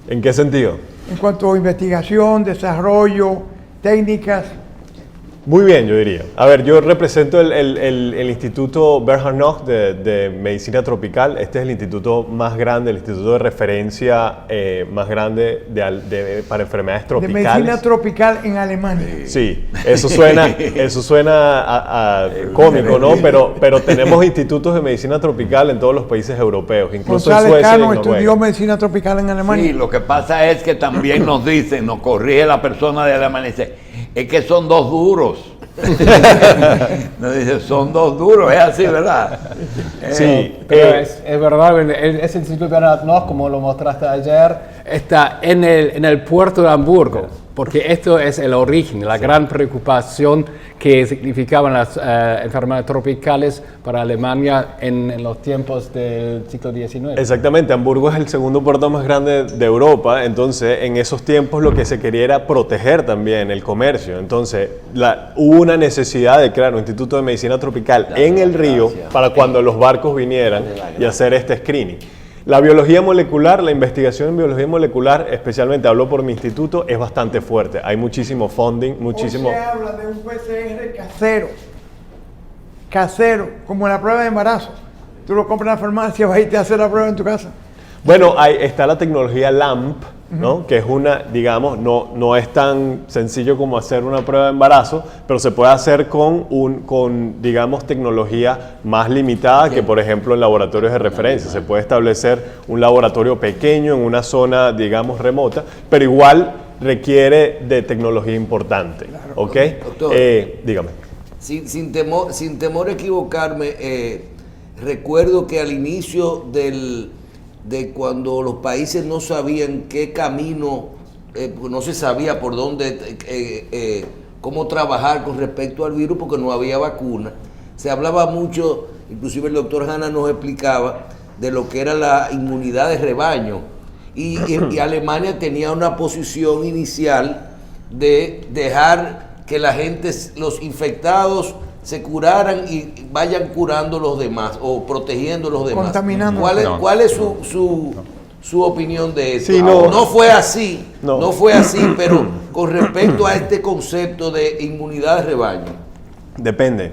¿En qué sentido? En cuanto a investigación, desarrollo, técnicas. Muy bien, yo diría. A ver, yo represento el Instituto Bernhard Noch de Medicina Tropical. Este es el instituto más grande, el instituto de referencia más grande para enfermedades tropicales. De medicina tropical en Alemania. Sí, eso suena a cómico, ¿no? Pero tenemos institutos de medicina tropical en todos los países europeos, incluso en Suecia y Noruega. ¿Estudió medicina tropical en Alemania? Sí, lo que pasa es que también nos corrige la persona de Alemania, dice, es que son 2 duros. Nos dice, son 2 duros, es así, ¿verdad? Sí, pero es verdad, ese Instituto Bernhard Noch, como lo mostraste ayer, está en el puerto de Hamburgo, porque esto es el origen, la gran preocupación que significaban las enfermedades tropicales para Alemania en los tiempos del siglo XIX. Exactamente, Hamburgo es el segundo puerto más grande de Europa, entonces en esos tiempos lo que se quería era proteger también el comercio, entonces hubo una necesidad de crear un instituto de medicina tropical en el río para cuando los barcos vinieran y hacer este screening. La biología molecular, la investigación en biología molecular, especialmente hablo por mi instituto, es bastante fuerte. Hay muchísimo funding, muchísimo... Hoy se habla de un PCR casero, como la prueba de embarazo. Tú lo compras en la farmacia, vas y te haces la prueba en tu casa. Bueno, está la tecnología LAMP, ¿no? Que es una, digamos, no es tan sencillo como hacer una prueba de embarazo, pero se puede hacer con digamos, tecnología más limitada que, por ejemplo, en laboratorios de referencia. Se puede establecer un laboratorio pequeño en una zona, digamos, remota, pero igual requiere de tecnología importante, ¿ok? Doctor, dígame. Sin temor a equivocarme, recuerdo que al inicio de cuando los países no sabían qué camino, no se sabía por dónde, cómo trabajar con respecto al virus porque no había vacuna, se hablaba mucho, inclusive el doctor Hanna nos explicaba, de lo que era la inmunidad de rebaño. Y Alemania tenía una posición inicial de dejar que la gente, los infectados, se curaran y vayan curando los demás o protegiendo los demás. Contaminando. ¿Cuál es su opinión de esto? Sí, no fue así, no fue así, pero con respecto a este concepto de inmunidad de rebaño. Depende.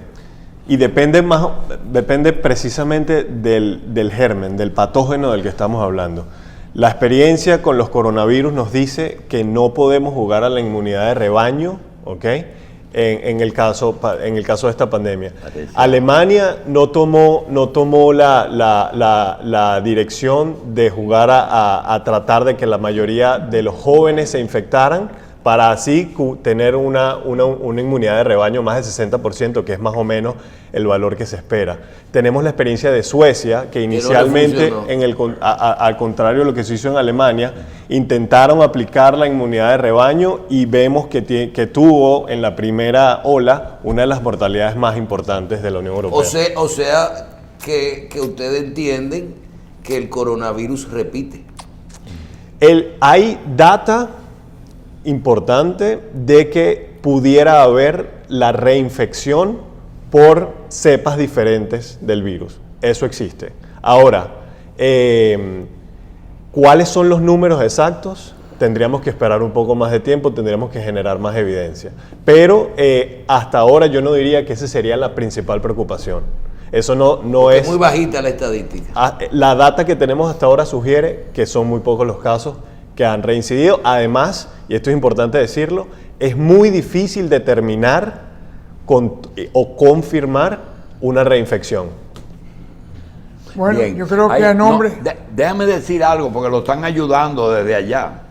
Y depende precisamente del germen, del patógeno del que estamos hablando. La experiencia con los coronavirus nos dice que no podemos jugar a la inmunidad de rebaño, ¿ok? En el caso de esta pandemia. Atención. Alemania no tomó la dirección de jugar a tratar de que la mayoría de los jóvenes se infectaran para así tener una inmunidad de rebaño más del 60%, que es más o menos el valor que se espera. Tenemos la experiencia de Suecia, que inicialmente, al contrario de lo que se hizo en Alemania, intentaron aplicar la inmunidad de rebaño y vemos que tuvo en la primera ola una de las mortalidades más importantes de la Unión Europea. O sea que ustedes entienden que el coronavirus repite. Hay data importante de que pudiera haber la reinfección por cepas diferentes del virus. Eso existe. Ahora, ¿cuáles son los números exactos? Tendríamos que esperar un poco más de tiempo, tendríamos que generar más evidencia. Pero hasta ahora yo no diría que esa sería la principal preocupación. Eso no es... muy bajita la estadística. La data que tenemos hasta ahora sugiere que son muy pocos los casos que han reincidido. Además, y esto es importante decirlo, es muy difícil determinar o confirmar una reinfección. Bueno, Bien. yo creo que a nombre... Déjame decir algo, porque lo están ayudando desde allá.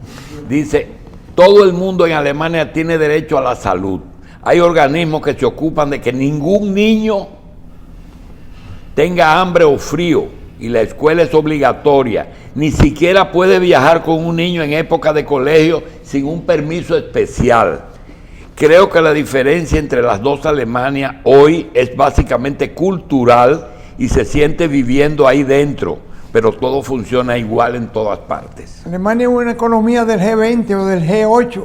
Dice, todo el mundo en Alemania tiene derecho a la salud. Hay organismos que se ocupan de que ningún niño tenga hambre o frío, y la escuela es obligatoria. Ni siquiera puede viajar con un niño en época de colegio sin un permiso especial. Creo que la diferencia entre las dos Alemanias hoy es básicamente cultural y se siente viviendo ahí dentro, pero todo funciona igual en todas partes. Alemania es una economía del G20 o del G8.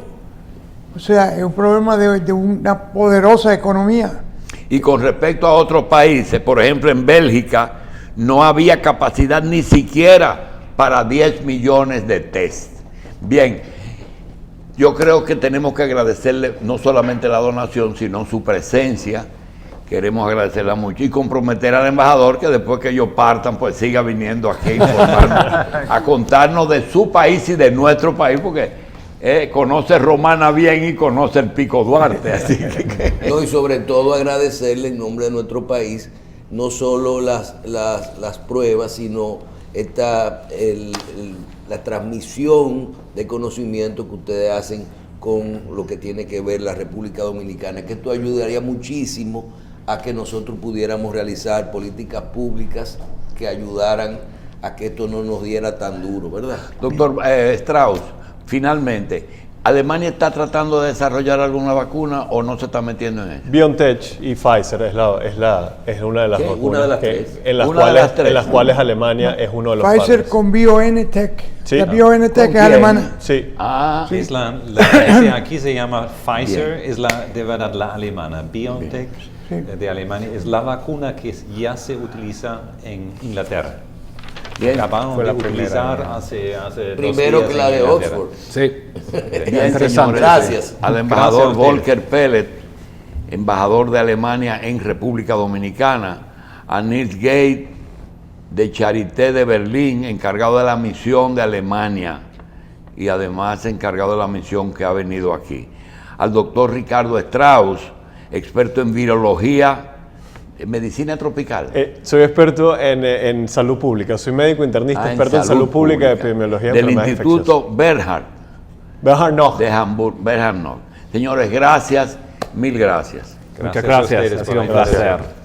O sea, es un problema de una poderosa economía. Y con respecto a otros países, por ejemplo en Bélgica, no había capacidad ni siquiera para 10 millones de test. Bien, yo creo que tenemos que agradecerle no solamente la donación, sino su presencia. Queremos agradecerla mucho y comprometer al embajador que después que ellos partan, pues siga viniendo aquí a informarnos, a contarnos de su país y de nuestro país, porque conoce Romana bien y conoce el Pico Duarte. Así que... No, y sobre todo agradecerle en nombre de nuestro país no solo las pruebas, sino la transmisión de conocimiento que ustedes hacen con lo que tiene que ver la República Dominicana, que esto ayudaría muchísimo a que nosotros pudiéramos realizar políticas públicas que ayudaran a que esto no nos diera tan duro, ¿verdad? Doctor Strauss, finalmente, ¿Alemania está tratando de desarrollar alguna vacuna o no se está metiendo en eso? BioNTech y Pfizer es una de las ¿Qué? vacunas Una de las tres. en Una de las tres. las cuales Alemania es uno de los Pfizer partners. con BioNTech. Sí. La BioNTech ¿Con es quién? alemana. Sí. Ah, Es aquí se llama Pfizer, es de verdad la alemana. BioNTech de Alemania es la vacuna que ya se utiliza en Inglaterra. bien. Acabaron Fue de la primera, utilizar ¿no? hace 2 Primero días que la en de Inglaterra. Oxford. Sí. Bien, Interesante. señores, Gracias. al Gracias a embajador ustedes. Volker Pellet, embajador de Alemania en República Dominicana, a Nils Gate de Charité de Berlín, encargado de la misión de Alemania y además encargado de la misión que ha venido aquí. Al doctor Ricardo Strauss, experto en virología, en medicina tropical. Soy experto en salud pública, soy médico internista, experto en salud pública, epidemiología del Instituto Bernhard Nocht de Hamburgo. Bernhard Nocht. Señores, gracias, mil gracias. Muchas gracias, ha sido un placer.